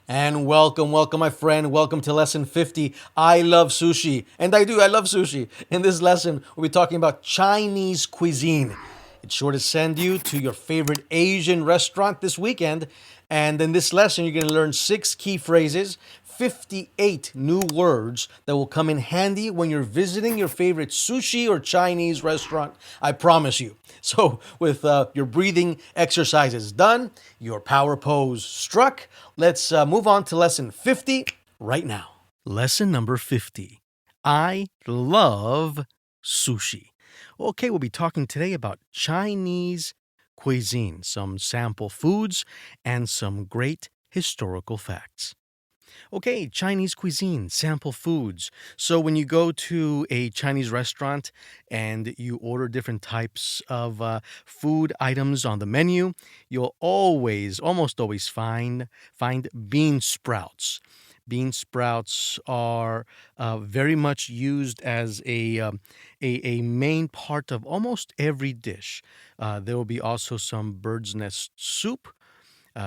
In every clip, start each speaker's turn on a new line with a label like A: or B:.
A: And welcome, my friend. Welcome to lesson 50. I love sushi. And I love sushi. In this lesson, we'll be talking about Chinese cuisine. It's sure to send you to your favorite Asian restaurant this weekend. And in this lesson, you're going to learn 6 key phrases, 58 new words that will come in handy when you're visiting your favorite sushi or Chinese restaurant. I promise you. So, with your breathing exercises done, your power pose struck, let's move on to lesson 50 right now. Lesson number 50. I love sushi. Okay, we'll be talking today about Chinese cuisine, some sample foods, and some great historical facts. Okay, Chinese cuisine, sample foods. So when you go to a Chinese restaurant and you order different types of food items on the menu, you'll almost always find bean sprouts. Bean sprouts are very much used as a main part of almost every dish. There will be also some bird's nest soup.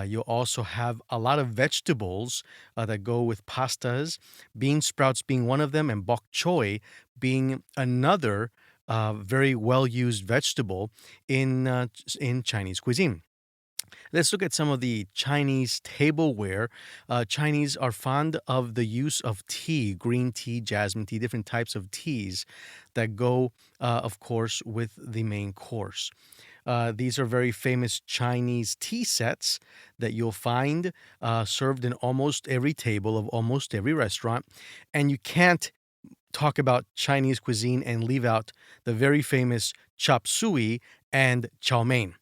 A: You'll also have a lot of vegetables that go with pastas, bean sprouts being one of them, and bok choy being another very well used vegetable in Chinese cuisine. Let's look at some of the Chinese tableware. Chinese are fond of the use of tea, green tea, jasmine tea, different types of teas that go, of course, with the main course. These are very famous Chinese tea sets that you'll find served in almost every table of almost every restaurant. And you can't talk about Chinese cuisine and leave out the very famous chop suey and chow mein.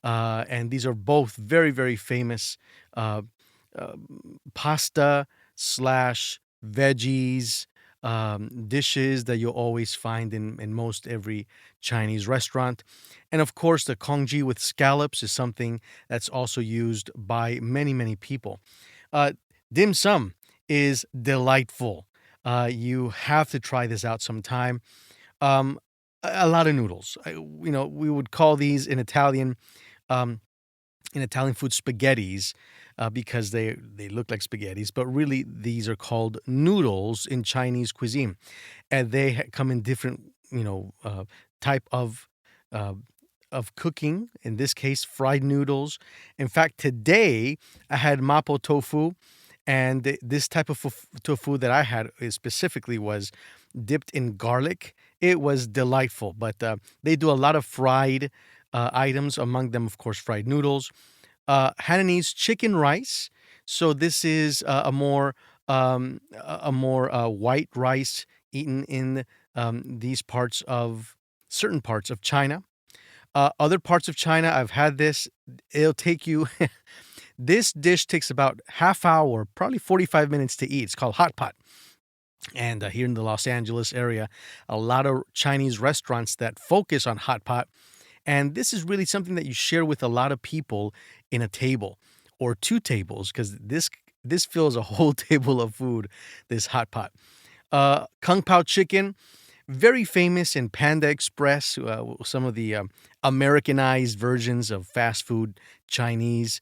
A: And these are both very, very famous uh, uh, pasta slash veggies dishes that you'll always find in most every Chinese restaurant. And of course, the congee with scallops is something that's also used by many, many people. Uh, Dim sum is delightful. You have to try this out sometime. Um, a lot of noodles. We would call these um, in Italian food spaghettis because they look like spaghettis, but really these are called noodles in Chinese cuisine, and they come in different type uh, of cooking. In this case, fried noodles. In fact, today I had mapo tofu, and this type of tofu that I had specifically was dipped in garlic. It was delightful, but they do a lot of fried items, among them, of course, fried noodles. Hainanese chicken rice. So this is a more white rice eaten in these parts of certain parts of China. Other parts of China, I've had this. It'll take you. This dish takes about half hour, probably 45 minutes to eat. It's called hot pot. And here in the Los Angeles area, a lot of Chinese restaurants that focus on hot pot. And this is really something that you share with a lot of people in a table or two tables because this fills a whole table of food. This hot pot, Kung Pao Chicken, very famous in Panda Express, some of the Americanized versions of fast food Chinese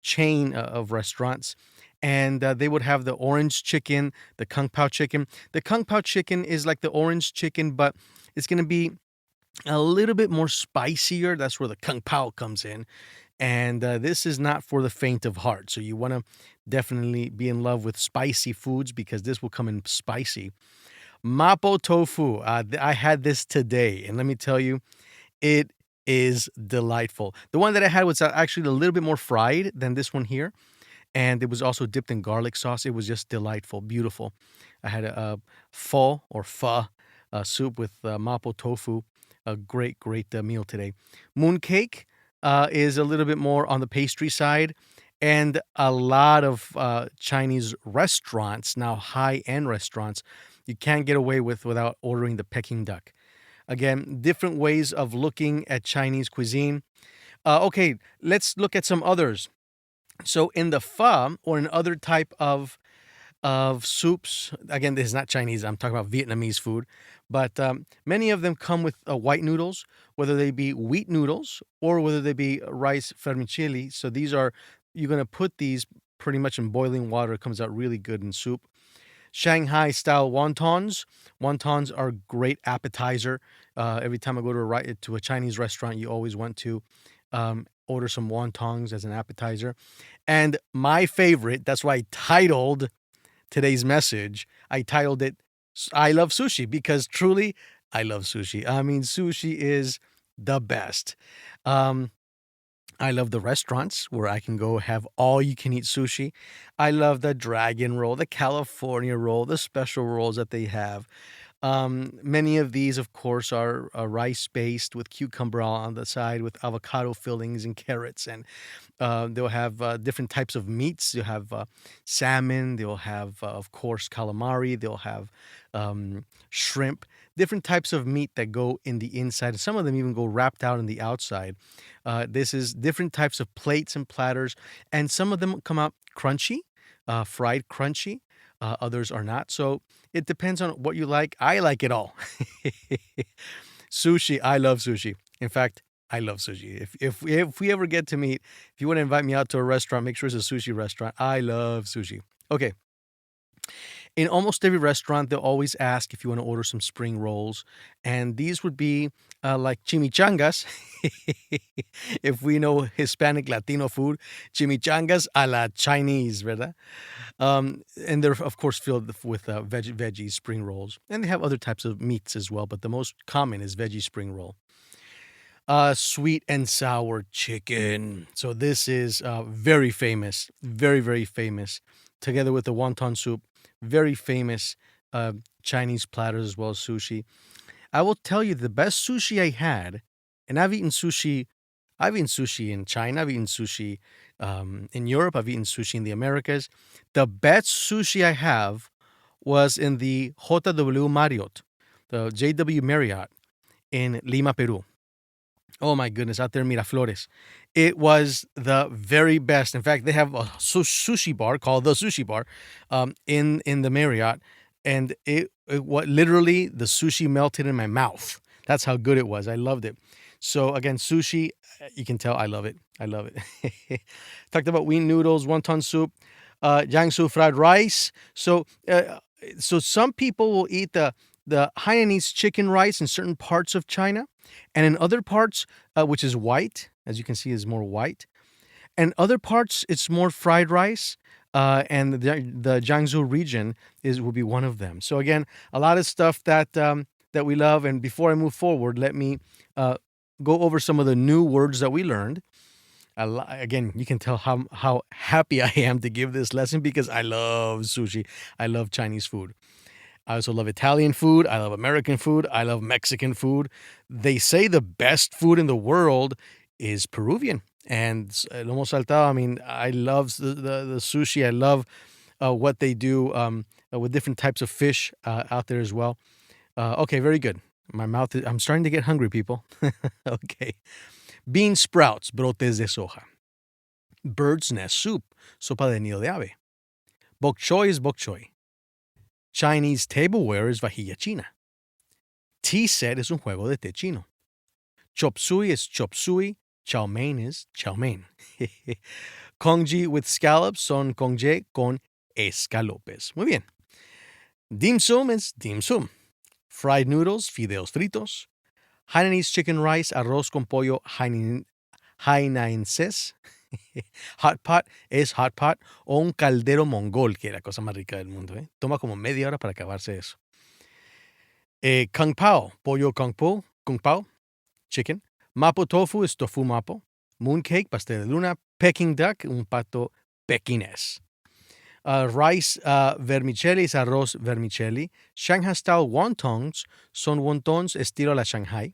A: chain of restaurants. And they would have the orange chicken, the Kung Pao chicken. The Kung Pao chicken is like the orange chicken, but it's going to be a little bit more spicier. That's where the Kung Pao comes in. And this is not for the faint of heart. So you want to definitely be in love with spicy foods because this will come in spicy. Mapo tofu. I had this today, and let me tell you, it is delightful. The one that I had was actually a little bit more fried than this one here, and it was also dipped in garlic sauce. It was just delightful, beautiful. I had a pho or pho soup with mapo tofu. A great, great meal today. Mooncake is a little bit more on the pastry side, and a lot of Chinese restaurants now, high-end restaurants, you can't get away without ordering the Peking duck. Again, different ways of looking at Chinese cuisine. Okay, let's look at some others. So in the pho or in other type of soups, again, this is not Chinese. I'm talking about Vietnamese food, but many of them come with white noodles, whether they be wheat noodles or whether they be rice vermicelli. So these are you're going to put these pretty much in boiling water. It comes out really good in soup. Shanghai style wontons. Wontons are a great appetizer. Every time I go to a Chinese restaurant, you always want to order some wontons as an appetizer. And my favorite, that's why I titled today's message, I titled it I Love Sushi, because truly I love sushi. I mean, sushi is the best. Um, I love the restaurants where I can go have all you can eat sushi. I love the dragon roll, the California roll, the special rolls that they have. Many of these, of course, are rice based with cucumber on the side, with avocado fillings and carrots. And they'll have different types of meats. You'll have salmon. They'll have, of course, calamari. They'll have shrimp. Different types of meat that go in the inside. Some of them even go wrapped out on the outside. This is different types of plates and platters, and some of them come out crunchy, fried crunchy. Others are not. So it depends on what you like. I like it all. Sushi. I love sushi. In fact, I love sushi. If we ever get to meet, if you want to invite me out to a restaurant, make sure it's a sushi restaurant. I love sushi. Okay. In almost every restaurant, they'll always ask if you want to order some spring rolls. And these would be like chimichangas. If we know Hispanic Latino food, chimichangas a la Chinese, ¿verdad? And they're, of course, filled with veggie spring rolls. And they have other types of meats as well, but the most common is veggie spring roll. Sweet and sour chicken. So this is very famous, very, very famous, together with the wonton soup. Very famous Chinese platters as well as sushi. I will tell you the best sushi I had, and I've eaten sushi in China, I've eaten sushi in Europe, I've eaten sushi in the Americas. The best sushi I have was in the JW Marriott, the JW Marriott in Lima, Peru. Oh my goodness, out there in Miraflores. It was the very best. In fact, they have a sushi bar called the Sushi Bar in the Marriott, and what literally the sushi melted in my mouth. That's how good it was. I loved it. So again, sushi, you can tell I love it. I love it. Talked about wheat noodles, wonton soup, Jiangsu fried rice. So some people will eat the Hainanese chicken rice in certain parts of China, and in other parts, which is white, as you can see, is more white. And other parts, it's more fried rice, and the Jiangsu region will be one of them. So again, a lot of stuff that we love. And before I move forward, let me go over some of the new words that we learned. Again, you can tell how happy I am to give this lesson because I love sushi. I love Chinese food. I also love Italian food. I love American food. I love Mexican food. They say the best food in the world is Peruvian. And lomo saltado, I mean, I love the sushi. I love what they do with different types of fish out there as well. Okay, very good. I'm starting to get hungry, people. Okay. Bean sprouts, brotes de soja. Bird's nest soup, sopa de nido de ave. Bok choy is bok choy. Chinese tableware is vajilla china. Tea set is un juego de té chino. Chop suey is chop suey. Chow mein is chow mein. Congee with scallops son congee con escalopes. Muy bien. Dim sum is dim sum. Fried noodles, fideos fritos. Hainanese chicken rice, arroz con pollo hainanenses. Hot pot es hot pot o un caldero mongol, que es la cosa más rica del mundo. Toma como media hora para acabarse eso. Kung pao, pollo kung pao, chicken. Mapo tofu es tofu mapo. Mooncake, pastel de luna. Peking duck, un pato pekinés. Rice vermicelli es arroz vermicelli. Shanghai style wontons son wontons estilo la Shanghai.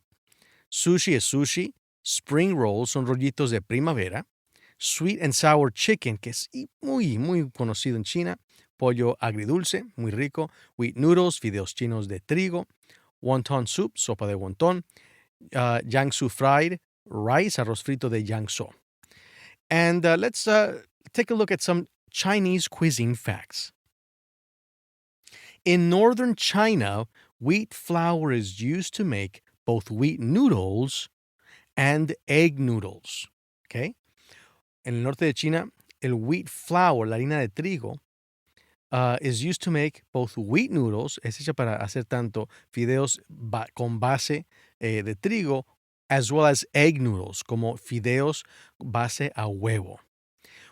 A: Sushi es sushi. Spring rolls son rollitos de primavera. Sweet and sour chicken, que es muy, muy conocido en China. Pollo agridulce, muy rico. Wheat noodles, fideos chinos de trigo. Wonton soup, sopa de wonton. Jiangsu fried rice, arroz frito de Jiangsu. And let's take a look at some Chinese cuisine facts. In northern China, wheat flour is used to make both wheat noodles and egg noodles. Okay? En el norte de China, el wheat flour, la harina de trigo, is used to make both wheat noodles, es hecha para hacer tanto fideos con base de trigo, as well as egg noodles, como fideos base a huevo.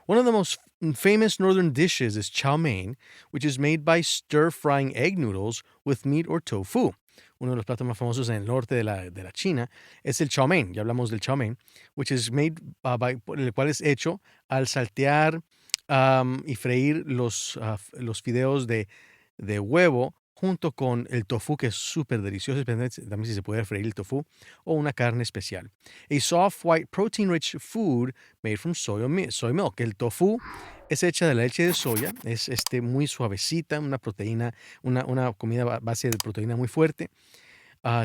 A: One of the most famous northern dishes is chow mein, which is made by stir-frying egg noodles with meat or tofu. Uno de los platos más famosos en el norte de la China es el chow mein. Ya hablamos del chow mein, which is made por el cual es hecho al saltear y freír los fideos de huevo junto con el tofu, que es súper delicioso, especialmente también si se puede freír el tofu, o una carne especial. A soft, white, protein-rich food made from soy milk. El tofu es hecha de la leche de soya, es muy suavecita, una proteína, una comida base de proteína muy fuerte.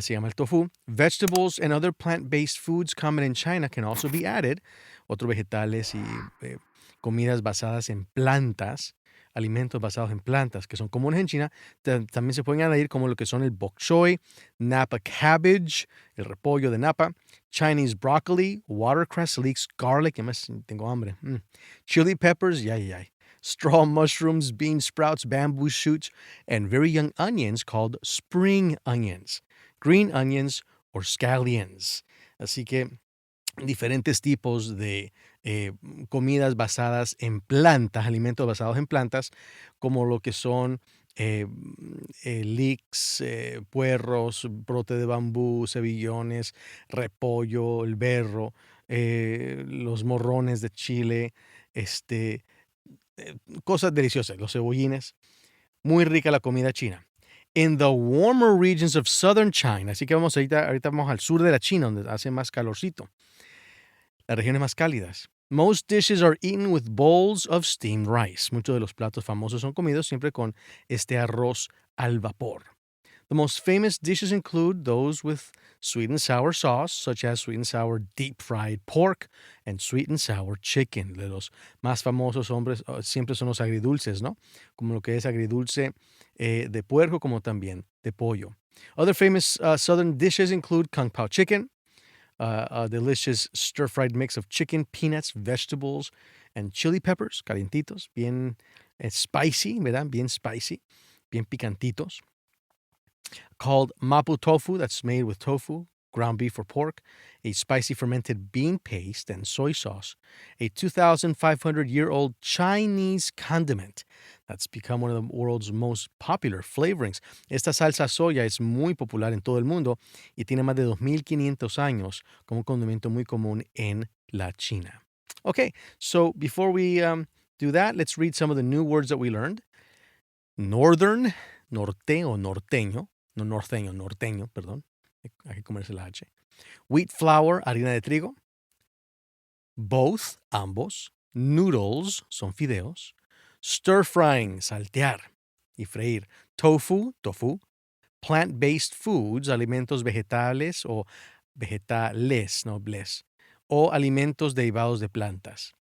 A: Se llama el tofu. Vegetables and other plant-based foods common in China can also be added. Otros vegetales y comidas basadas en plantas, alimentos basados en plantas que son comunes en China, también se pueden añadir como lo que son el bok choy, Napa cabbage, el repollo de Napa, Chinese broccoli, watercress, leeks, garlic, además tengo hambre, chili peppers, straw mushrooms, bean sprouts, bamboo shoots, and very young onions called spring onions, green onions or scallions. Así que diferentes tipos de comidas basadas en plantas, alimentos basados en plantas, como lo que son leeks, puerros, brote de bambú, cebillones, repollo, el berro, los morrones de chile, cosas deliciosas, los cebollines. Muy rica la comida china. In the warmer regions of southern China, así que ahorita vamos al sur de la China, donde hace más calorcito. Las regiones más cálidas. Most dishes are eaten with bowls of steamed rice. Muchos de los platos famosos son comidos siempre con este arroz al vapor. The most famous dishes include those with sweet and sour sauce, such as sweet and sour deep fried pork and sweet and sour chicken. De los más famosos siempre son los agridulces, ¿no? Como lo que es agridulce de puerco, como también de pollo. Other famous southern dishes include Pao Chicken, a delicious stir-fried mix of chicken, peanuts, vegetables, and chili peppers, calientitos, bien spicy, ¿verdad? Bien spicy, bien picantitos. Called mapo tofu, that's made with tofu, ground beef or pork, a spicy fermented bean paste, and soy sauce. A 2,500-year-old Chinese condiment that's become one of the world's most popular flavorings. Esta salsa soya es muy popular en todo el mundo y tiene más de 2,500 años como un condimento muy común en la China. Okay, so before we do that, let's read some of the new words that we learned. Northern, norte o norteño, no norteño, norteño, perdón. Hay que comerse la H. Wheat flour, harina de trigo. Both, ambos. Noodles, son fideos. Stir frying, saltear y freír. Tofu, tofu. Plant-based foods, alimentos vegetales o vegetales, no bles. O alimentos derivados de plantas.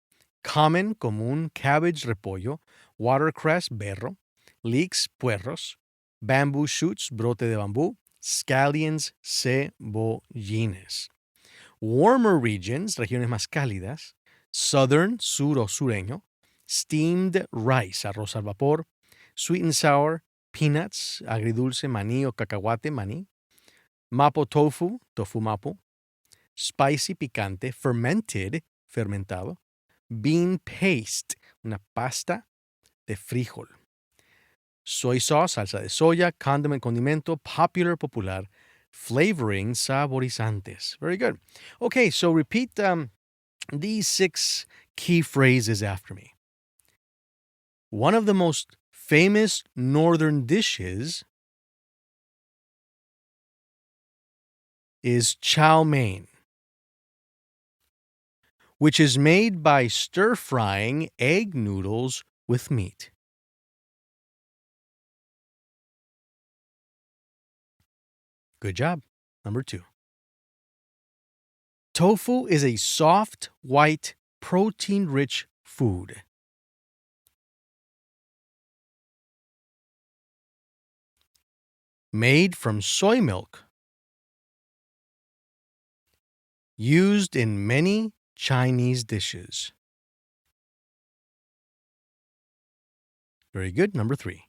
A: Common, común. Cabbage, repollo. Watercress, berro. Leeks, puerros. Bamboo shoots, brote de bambú. Scallions, cebollines. Warmer regions, regiones más cálidas. Southern, sur o sureño. Steamed rice, arroz al vapor. Sweet and sour, peanuts, agridulce, maní o cacahuate, maní. Mapo tofu, tofu mapo. Spicy, picante. Fermented, fermentado. Bean paste, una pasta de frijol. Soy sauce, salsa de soya. Condimento, popular, popular. Flavoring, saborizantes. Very good. Okay, so repeat these 6 key phrases after me. One of the most famous northern dishes is chow mein, which is made by stir-frying egg noodles with meat. Good job. Number 2. Tofu is a soft, white, protein-rich food. Made from soy milk. Used in many Chinese dishes. Very good. Number 3.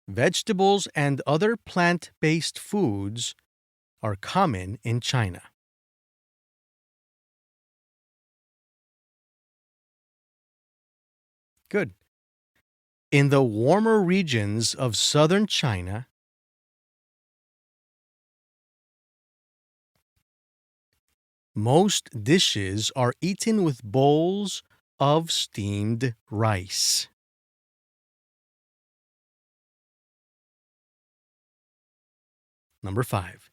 A: Vegetables and other plant-based foods are common in China. Good. In the warmer regions of southern China, most dishes are eaten with bowls of steamed rice. Number 5.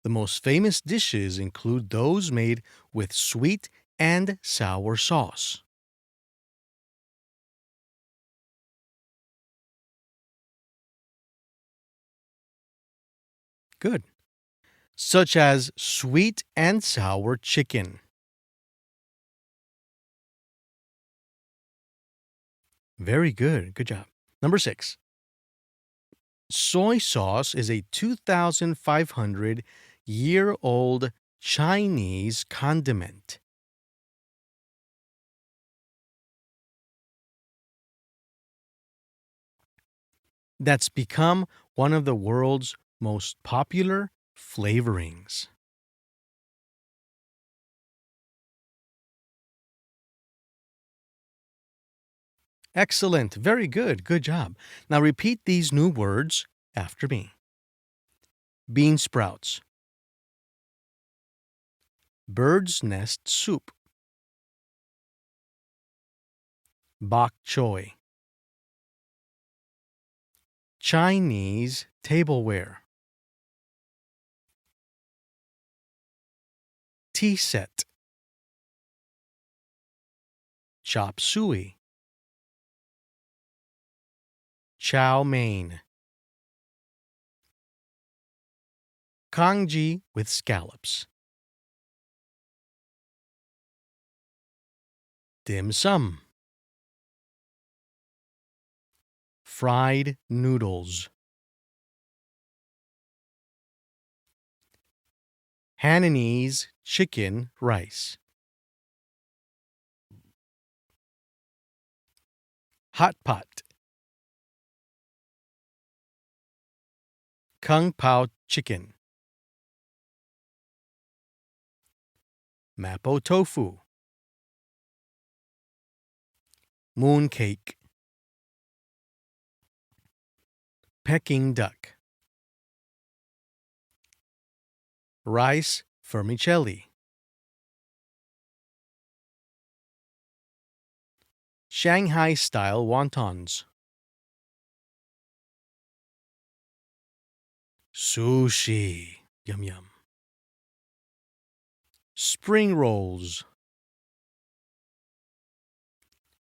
A: The most famous dishes include those made with sweet and sour sauce. Good. Such as sweet and sour chicken. Very good. Good job. Number 6. Soy sauce is a 2,500-year-old Chinese condiment. That's become one of the world's most popular flavorings. Excellent. Very good. Good job. Now repeat these new words after me. Bean sprouts. Bird's nest soup. Bok choy. Chinese tableware. Tea set. Chop suey. Chow mein. Congee with scallops. Dim sum. Fried noodles. Hainanese chicken rice. Hot pot. Pao Chicken. Mapo tofu. Moon cake. Peking duck. Rice vermicelli. Shanghai-style wontons. Sushi. Yum yum. Spring rolls.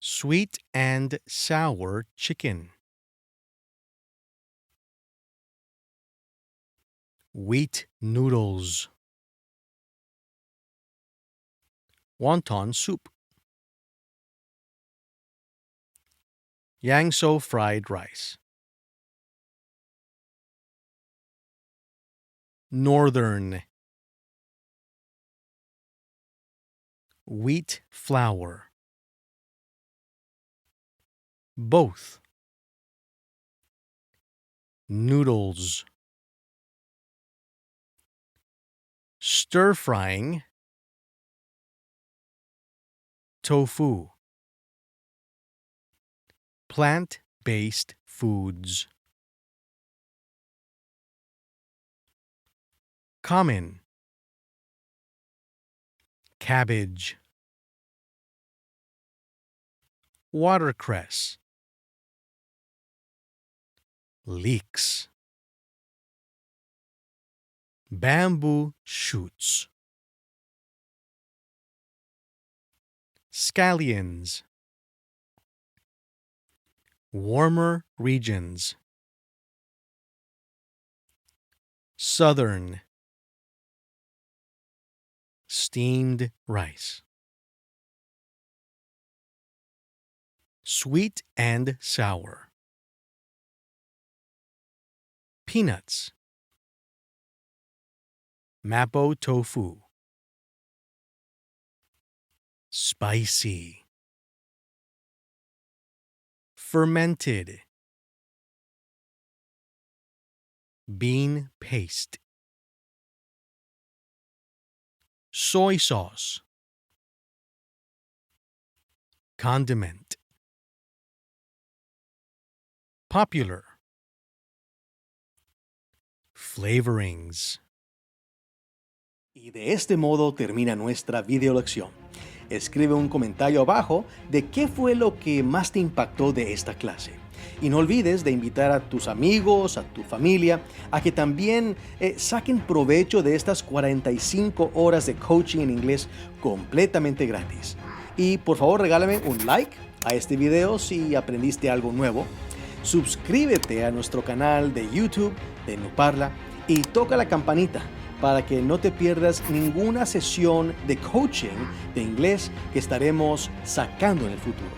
A: Sweet and sour chicken. Wheat noodles. Wonton soup. Yangzhou fried rice. Northern. Wheat flour. Both. Noodles. Stir frying. Tofu. Plant-based foods. Common. Cabbage. Watercress. Leeks. Bamboo shoots. Scallions. Warmer regions. Southern. Steamed rice. Sweet and sour. Peanuts. Mapo tofu. Spicy. fermented, bean paste, soy sauce, condiment, popular, flavorings. Y de este modo termina nuestra video lección. Escribe un comentario abajo de qué fue lo que más te impactó de esta clase. Y no olvides de invitar a tus amigos, a tu familia, a que también saquen provecho de estas 45 horas de coaching en inglés completamente gratis. Y por favor regálame un like a este video si aprendiste algo nuevo. Suscríbete a nuestro canal de YouTube de NuParla y toca la campanita para que no te pierdas ninguna sesión de coaching de inglés que estaremos sacando en el futuro.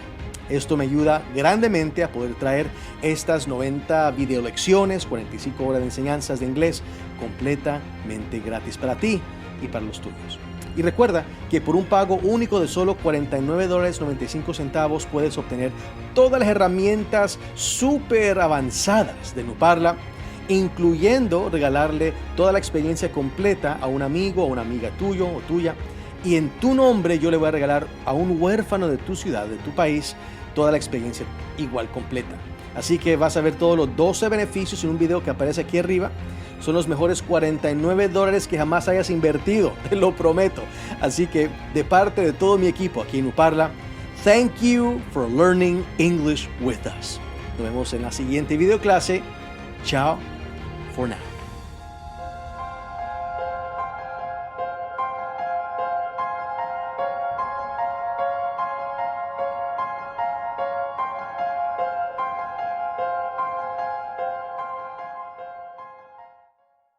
A: Esto me ayuda grandemente a poder traer estas 90 videolecciones, 45 horas de enseñanzas de inglés completamente gratis para ti y para los tuyos. Y recuerda que por un pago único de solo $49.95 puedes obtener todas las herramientas súper avanzadas de NuParla, incluyendo regalarle toda la experiencia completa a un amigo o una amiga tuyo o tuya. Y en tu nombre yo le voy a regalar a un huérfano de tu ciudad, de tu país, toda la experiencia igual completa. Así que vas a ver todos los 12 beneficios en un video que aparece aquí arriba. Son los mejores $49 que jamás hayas invertido, te lo prometo. Así que de parte de todo mi equipo aquí en NuParla, thank you for learning English with us. Nos vemos en la siguiente videoclase. Ciao for now.